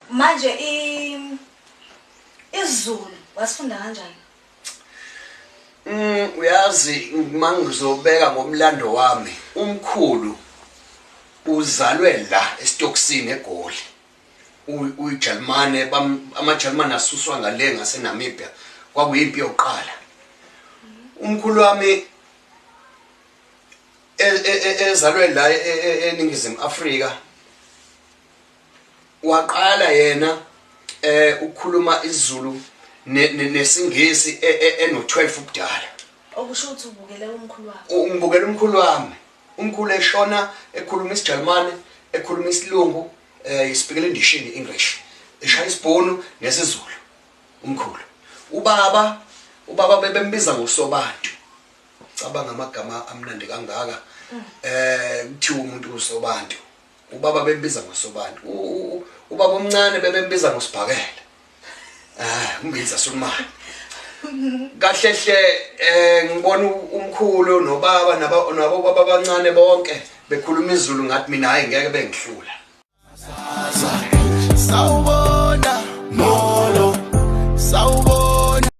Manje isiZulu wasifunda kanjani? Uyazi mangizobeka ngomlando wami umkhulu uzalwe la eStoksini eGoli. uJalimane amaJalimane asuswa ngale ngaseNamibia kwakuyimpi yokuqala. Umkhulu wami ezalwe la eNingizimu Afrika waqala yena ukukhuluma isiZulu nesingisi eno12 ubudala. Okusho ukuthi ubukele umkhulu wakho. Ngibukela umkhulu wami. Umkhulu eshona ekhuluma isiJalimane, ekhuluma isilungu, ispeakela indishini English. Eshaya isibhunu nesiZulu. Umkhulu. Ubaba bebembiza ngoSobantu. Cabanga amagama amnandi kangaka. Kuthiwa umuntu uSobantu. Ubaba bembiza ngoSobantu. Ubaba omncane bebembiza ngoSibhakela. Umbiza Sulumane. Kahlehle ngibona umkhulu nobaba nabo baba abancane bonke bekhuluma isiZulu ngathi mina hayi ngeke bengihlula.